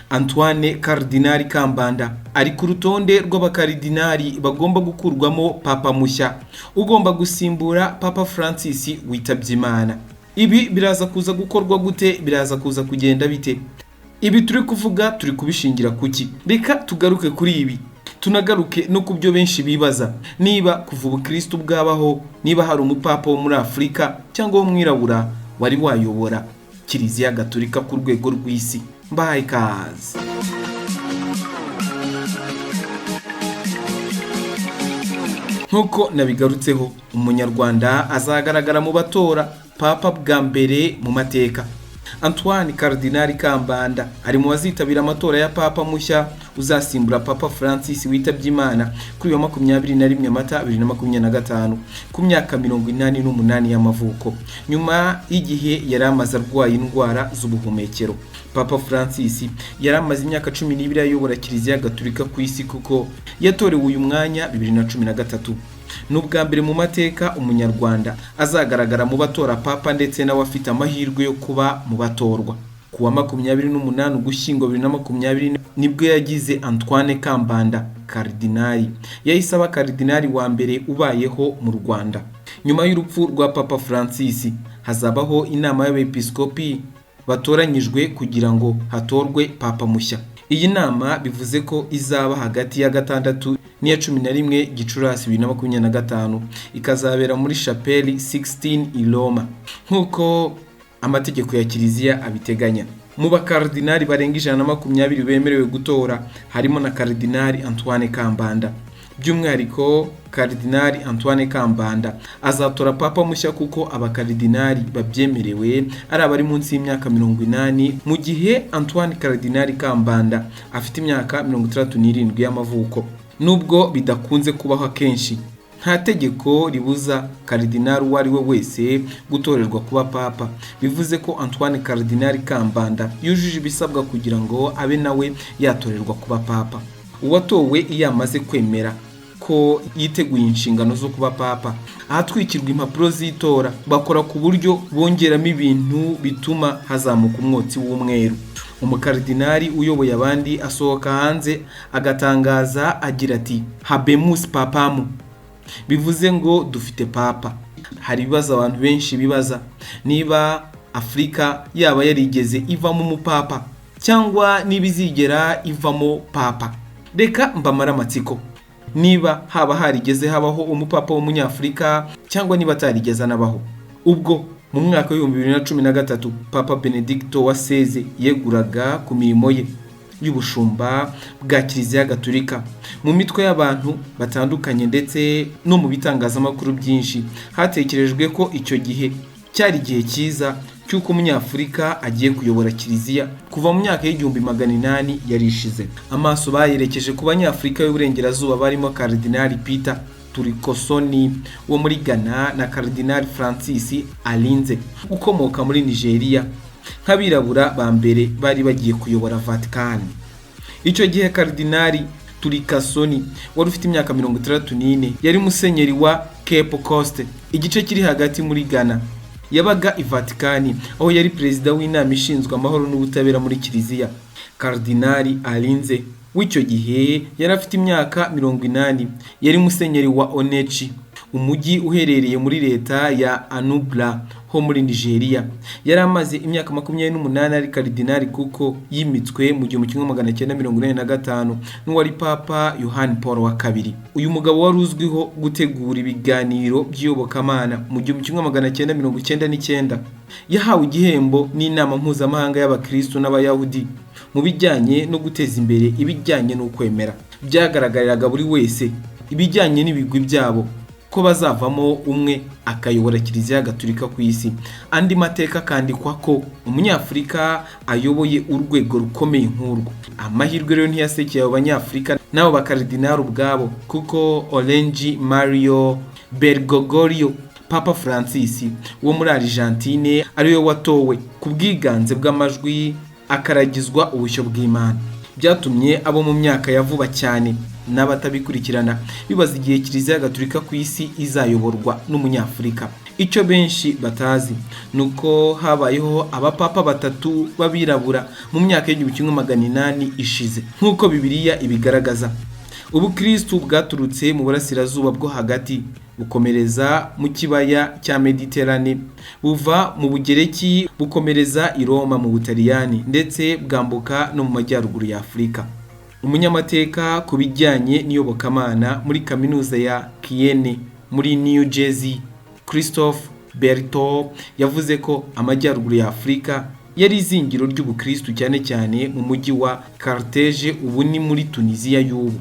Antoine Karidinali Kambanda ari ku rutonde rw'abakaridinali bagomba gukurwamo papa mushya ugomba gusimbura Papa Francis witabye Imana. Ibi biraza kuza gukorwa gute? Biraza kuza kugenda bite? Ibi turi kuvuga turi kubishingira kuki? Reka tugaruke kuri ibi, tunagaruke no kubyo benshi bibaza, niba kuva ubukristo bwabaho, niba hari umupapa wo muri Afrika cyangwa w'umwirabura wari wayobora Kiliziya Gatolika ku rwego rw'isi. Mbahaye ikaze. Nkuko nabigarutseho, umunyarwanda azagaragara mu batora papa bwa mbere mu mateka. Antoine Karidinali Kambanda ari mu bazitabira amatora ya papa mushya uzasimbura Papa Francis witabye Imana kuri 21 Mata 2025 ku myaka 88 y'amavuko, nyuma y'igihe yari amaze arwaye indwara z'ubuhumekero. Papa Francis yari amaze imyaka 12 ayobora Kiliziya Gatolika ku isi kuko yatorewe uyu mwanya 2013. N'ubwa mbere mu mateka umunyarwanda azagaragara mu batora papa ndetse nawe afite amahirwe yo kuba mu batorwa. Ku wa 28 Ugushyingo 2020 nibwo yagize Antoine Kambanda Karidinali. Yahise aba Karidinali wa mbere ubayeho mu Rwanda. Nyuma y'urupfu rwa Papa Francis hazabaho inama y'abepiskopi batoranyijwe kugira ngo hatorwe papa mushya. Iyi nama bivuze ko izaba hagati ya 6 n'iya 11 Gicurasi 2025, ikazabera muri Chapelle 16 i Roma nkuko amategeko ya Kiliziya abiteganya. Mu bakaridinali barenga 120 bemerewe gutora harimo na Karidinali Antoine Kambanda. By'umwihariko Karidinali Antoine Kambanda azatora papa mushya kuko abakaridinali babyemerewe ari abari munsi y'imyaka 80, mu gihe Antoine Karidinali Kambanda afite imyaka 67 y'amavuko. Nubwo bidakunze kubaho akenshi, nta tegeko ribuza karidinali uwo ari we wese gutorerwa kuba papa. Bivuze ko Antoine Karidinali Kambanda yujuje ibisabwa kugira ngo abe nawe yatorerwa kuba papa. Uwatowe iyo amaze kwemera ko yiteguye inshingano zo kuba papa, ahatwikirwa impapuro z'itora bakora ku buryo bongeramo ibintu bituma hazamuka umwotsi w'umweru. Umukaridinali uyoboye abandi asohoka hanze agatangaza agira ati habemus papamu, bivuze ngo dufite papa. Hari ibibazo abantu benshi bibaza, niba Afrika yaba yarigeze ivamo umupapa cyangwa nibizigera ivamo papa. Reka mbamara amatsiko, niba haba harigeze habaho umupapa w'umunyafrika cyangwa niba atarigeze anabaho. Ubwo mu mwaka wa 2013 Papa Benedicto wa XVI yeguraga ku mirimo ye y'ubushumba bwa Kiliziya Gatolika. Mu mitwe y'abantu batandukanye ndetse no mu bitangazamakuru byinshi hatekerejwe ko icyo gihe cyari igihe cyiza cy'uko umunyafrika agiye kuyobora Kiliziya. Kuva mu myaka y'1800 yarishize, amaso bayerekeje ku banyafrika y'uburengerazuba barimo Karidinali Peter Turikosoni wo muri Ghana na Karidinali Francis Alinze ukomoka muri Nigeria, nk'abirabura ba mbere bari bagiye kuyobora Vatican. Icyo gihe Karidinali Turikosoni wari ufite imyaka 64 yari musenyeri wa Cape Coast, igice kiri hagati muri Ghana. Yabaga i Vatican aho yari perezida w'inama ishinzwe amahoro n'ubutabera muri Kiliziya. Karidinali Alinze w'icyo gihe yari afite imyaka 80, yari musenyeri wa Onechi, umujyi uherereye muri leta ya Anambra ho muri Nigeria. Yari amaze imyaka 28 ari karidinali kuko yimitswe mu 1945 n'uwari Papa Yohani Paul wa II. Uyu mugabo wari uzwiho gutegura ibiganiro by'iyobokamana mu 1999 yahawe igihembo n'inama mpuzamahanga y'abakristo n'abayahudi mu bijyanye no guteza imbere ibijyanye no kwemera. Byagaragariraga buri wese ibijyanye n'ibigwi byabo ko bazavamo umwe akayobora Kiliziya Gatolika ku isi. Andi mateka kandikwa ko umunyafrika ayoboye urwego rukomeye nk'urwo. Amahirwe rero ntiyasekeye abanyafrika nabo bakaridinali ubwabo, kuko Olengi Mario Bergoglio Papa Francis wo muri Argentine ariwe watowe ku bwiganze bw'amajwi akaragizwa ubushyo bw'Imana. Byatumye abo mu myaka ya vuba cyane n'abatabikurikirana bibaza igihe Kiliziya Gatolika ku isi izayoborwa n'umunyafrika. icyo benshi batazi nuko habayeho abapapa batatu b'abirabura mu myaka y'1800 ishize nk'uko Bibiliya ibigaragaza. Ubukristu bwaturutse mu burasirazuba bwo hagati bukomereza mu kibaya cya Mediterane, buva mu Bugereki bukomereza i Roma mu Butaliyani, ndetse bwambuka no mu majyaruguru ya Afurika. Umunyamateka ku bijyanye n'iyobokamana muri kaminuza ya Keene muri New Jersey, Christophe Berthold, yavuze ko amajyaruguru ya Afurika yari izingiro ry'ubukristu cyane cyane mu mujyi wa Carthage, ubu ni muri Tunisia y'ubu.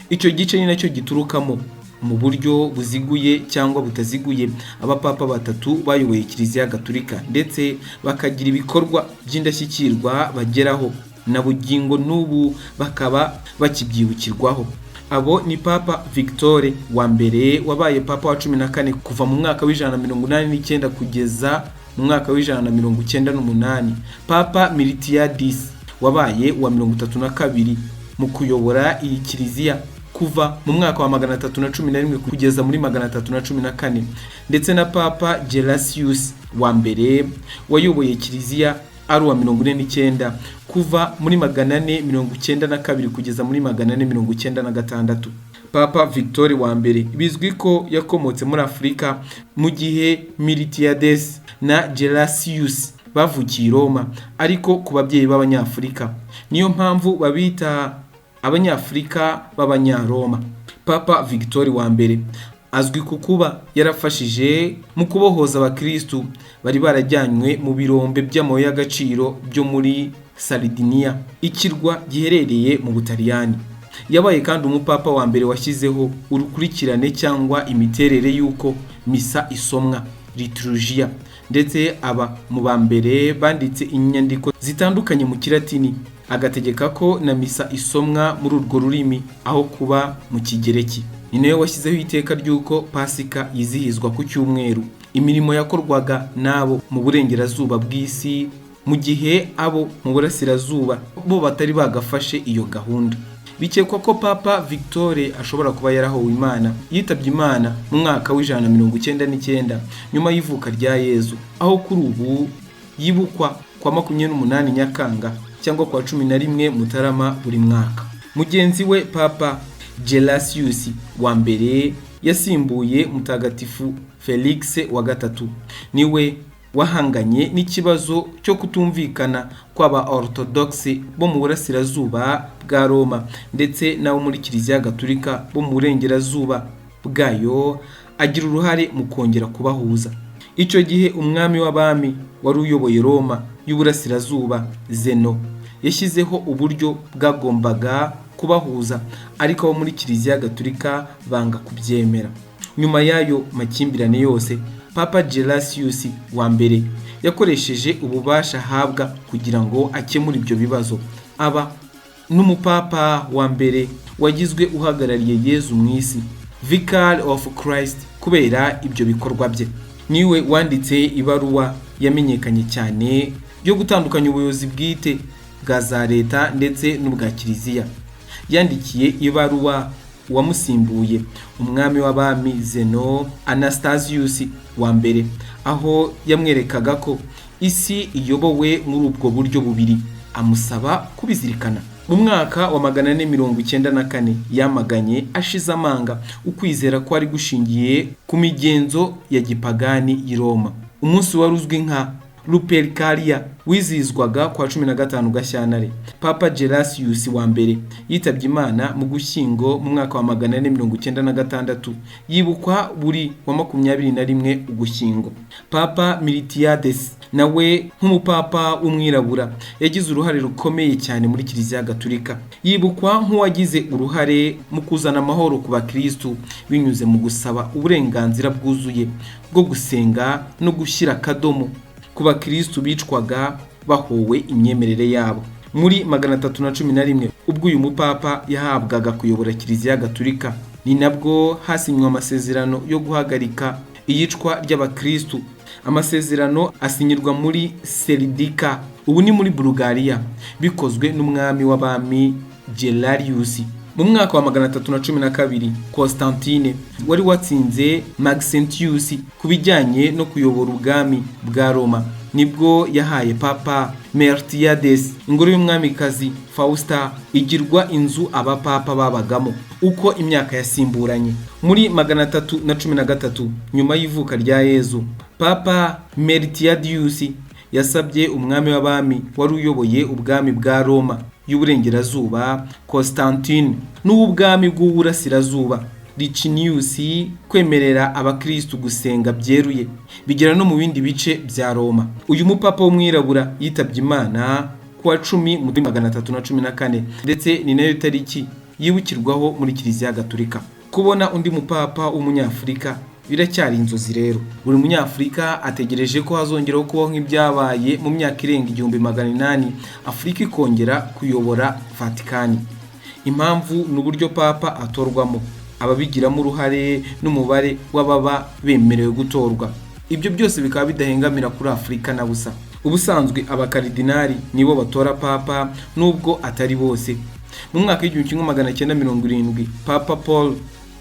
Icyo gice ni nacyo giturukamo mu buryo buziguye cyangwa butaziguye abapapa batatu bayoboye Kiliziya Gatolika, ndetse bakagira ibikorwa by'indashyikirwa bageraho na bugingo n'ubu bakaba bakibyibukirwaho. Abo ni Papa Victor wa mbere wabaye papa wa 14 kuva mu mwaka w'189 kugeza mu mwaka w'198, Papa Miltiades wabaye wa 32 mu kuyobora iyi Kiliziya kuva mu mwaka wa 311 kugeza muri 314, ndetse na Papa Gelasius wa mbere wayoboye Kiliziya ari wa 49 kuva muri 492 kugeza muri 496. Papa Victor wa mbere bizwi ko yakomotse muri Afurika, mu gihe Miltiades na Gelasius bavukiye i Roma ariko ku babyeyi b'Abanyafurika, niyo mpamvu babita Abanyafurika b'Abanyaroma. Papa Victor wa mbere azwi ku kuba yarafashije mu kubohoza abakristu bari barajyanywe mu birombe by'amabuye y'agaciro byo muri Sardinia, ikirwa giherereye mu Butaliyani. Yabaye kandi umupapa wa mbere washyizeho urukurikirane cyangwa imiterere y'uko misa isomwa, liturgia, ndetse aba mu ba mbere banditse inyandiko zitandukanye mu Kilatini, agategeka ko na misa isomwa muri urwo rurimi aho kuba mu Kigereki. Ni nawe washyizeho iteka ry'uko Pasika yizihizwa ku cyumweru. Imirimo yakorwaga nabo mu burengerazuba bw'isi, mu gihe abo mu burasirazuba bo batari bagafashe iyo gahunda. Bikekwa ko Papa Victor ashobora kuba yarahowe Imana, yitabye Imana mu mwaka w'199 nyuma y'ivuka rya Yezu, aho kuri ubu yibukwa kwa 28 Nyakanga cyangwa kwa 11 Mutarama buri mwaka. Mugenzi we Papa Gelasius wa mbere yasimbuye Mutagatifu Felix wa gatatu, niwe wahanganye n'ikibazo cyo kutumvikana kw'aba orthodoxe bo mu burasirazuba bwa Roma ndetse nabo muri Kiliziya Gatolika bo mu burengerazuba bwayo, agira uruhare mu kongera kubahuza. Icyo gihe umwami w'abami wari uyoboye Roma y'uburasirazuba Zeno yashyizeho uburyo bwagombaga kubahuza, ariko abo muri Kiliziya Gatolika banga kubyemera. Nyuma yayo makimbirane yose, Papa Gelasius wa mbere yakoresheje ububasha ahabwa kugira ngo akemure ibyo bibazo. Aba n'umupapa wa mbere wagizwe uhagarariye Yezu mu isi, Vicar of Christ, kubera ibyo bikorwa bye. Niwe wanditse ibaruwa yamenyekanye cyane yo gutandukanya ubuyobozi bwite bwa za leta ndetse n'ubwa Kiliziya. Yandikiye ibaruwa wamusimbuye umwami w'abami Zeno Anastasius wa mbere, aho yamwerekaga ko isi iyobowe muri ubwo buryo bubiri, amusaba kubizirikana. Mu mwaka wa 494 yamaganye ashize amanga ukwizera ko ari gushingiye ku migenzo ya gipagani i Roma. Umunsi wari uzwi nka Lupercalia wizihizwaga kwa 15 Gashyantare. Papa Gelasius wa mbere yitabye Imana mu Gushyingo mu mwaka wa 496, yibukwa buri wa 21 Ugushyingo. Papa Miltiades nawe nk'umupapa w'umwirabura yagize uruhare rukomeye cyane muri Kiliziya Gatolika, yibukwa nk'uwagize uruhare mu kuzana amahoro ku bakristu binyuze mu gusaba uburenganzira bwuzuye bwo gusenga no gushyira akadomo ku bakristu bicwaga bahowe imyemerere yabo. Muri 311 ubwo uyu mupapa yahabwaga kuyobora Kiliziya Gatolika, ni nabwo hasinywa amasezerano yo guhagarika iyicwa ry'abakristu. Amasezerano asinyirwa muri Serdica, ubu ni muri Bulgaria, bikozwe n'umwami w'abami Gelasius Mu mwaka wa 312 Constantine wari watsinze Maxentius ku bijyanye no kuyobora ubwami bwa Roma nibwo yahaye Papa Miltiades ingoro y'umwamikazi Fausta igirwa inzu abapapa babagamo uko imyaka yasimburanye. Muri 313 nyuma y'ivuka rya Yezu, Papa Miltiades yasabye umwami w'abami wari uyoboye ubwami bwa Roma y'uburengerazuba Constantine n'ubwami bw'uburasirazuba Licinius kwemerera abakristo gusenga byeruye bigera no mu bindi bice bya Roma. Uyu mupapa w'umwirabura yitabye Imana kuwa 10 mu 314 ndetse ni nayo tariki yibukirwaho muri Kiliziya Gatolika. Kubona undi mupapa w'umunyafrika biracyari inzozi rero. Buri munyafrika ategereje ko hazongeraho kubaho nk'ibyabaye mu myaka irenga 1800 Afrika ikongera kuyobora Vatikani. Impamvu n'uburyo papa atorwamo, ababigiramo uruhare n'umubare w'ababa bemerewe gutorwa. Ibyo byose bikaba bidahengamira kuri Afrika na busa. Ubusanzwe abakaridinari nibo batora papa nubwo atari bose. Mu mwaka w'1970 Papa Paul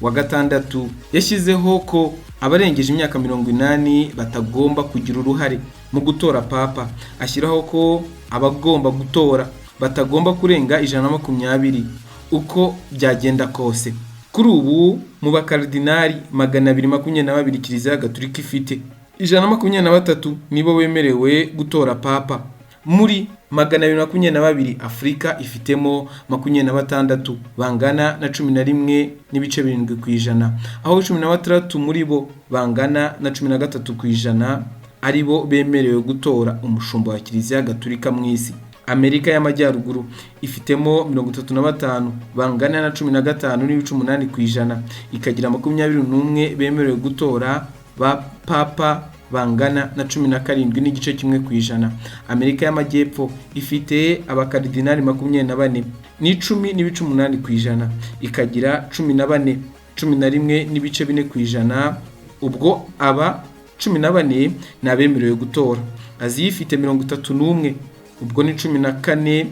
wa gatandatu yashyizeho ko abarengeje imyaka 80 batagomba kugira uruhare mu gutora papa. Ashyiraho ko abagomba gutora batagomba kurenga 120 uko byagenda kose. Kuri ubu mu bakaridinari 222 Kiliziya Gatolika ifite, 123 nibo bemerewe gutora papa. Muri 222 Afrika ifitemo 26 bangana na 11.7%, aho 16 muri bo bangana na 13% aribo bemerewe gutora umushumba wa Kiliziya Gatolika mu isi. Amerika y'Amajyaruguru ifitemo 35 bangana na 15.8%, ikagira 21 bemerewe gutora ba papa bangana na 17.1%. Amerika y'Amajyepfo ifite abakaridinari 24 ni 10.8%, ikagira 11.4%, ubwo aba 14 nabemerewe gutora. Aziya ifite 31 ubwo ni 14%,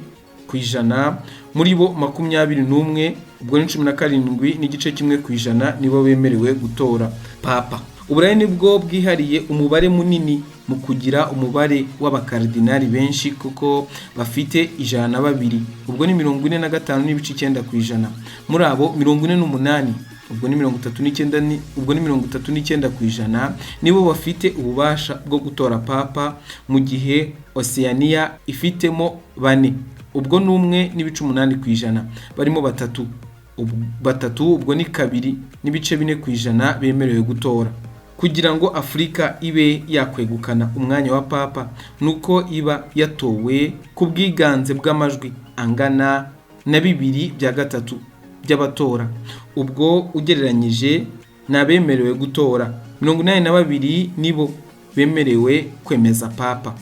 muri bo 21 ubwo ni 17.1% nibo bemerewe gutora papa. Uburayi nibwo bwihariye umubare munini mu kugira umubare w'abakaridinari benshi kuko bafite 102 ubwo ni 45.9%. Muri abo 48 ubwo ni 39% nibo bafite ububasha bwo gutora papa, mu gihe Oceania ifitemo 4 ubwo ni 1.8%, barimo batatu ubwo ni 2.4% bemerewe gutora. Kugira ngo Afrika ibe yakwegukana umwanya wa papa nuko iba yatowe ku bwiganze bw'amajwi angana na 2/3 by'abatora, ubwo ugereranyije nabemerewe gutora 82 nibo bemerewe kwemeza papa.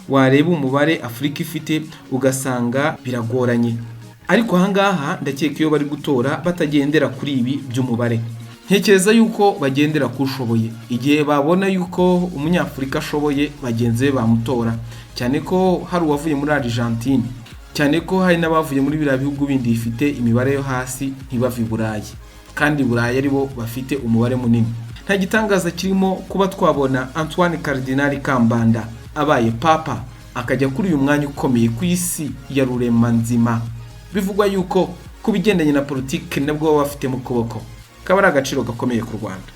Wareba umubare Afrika ifite ugasanga biragoranye, ariko ahangaha ndakeka iyo bari gutora batagendera kuri ibi by'umubare. Ntekereza yuko bagendera kushoboye. Igihe babona yuko umunyafrika ashoboye bagenzi be bamutora, cyane ko hari uwavuye muri Argentine, cyane ko hari n'abavuye muri biriya bihugu bindi bifite imibare yo hasi ntibava i Burayi, kandi Burayi aribo bafite umubare munini. Nta gitangaza kirimo kuba twabona Antoine Cardinal Kambanda abaye papa akajya kuri uyu mwanya ukomeye ku isi ya rurema nzima. Bivugwa yuko kubigendanye na politiki nabwo bafite mu kuboko, kaba ari agaciro gakomeye ku Rwanda.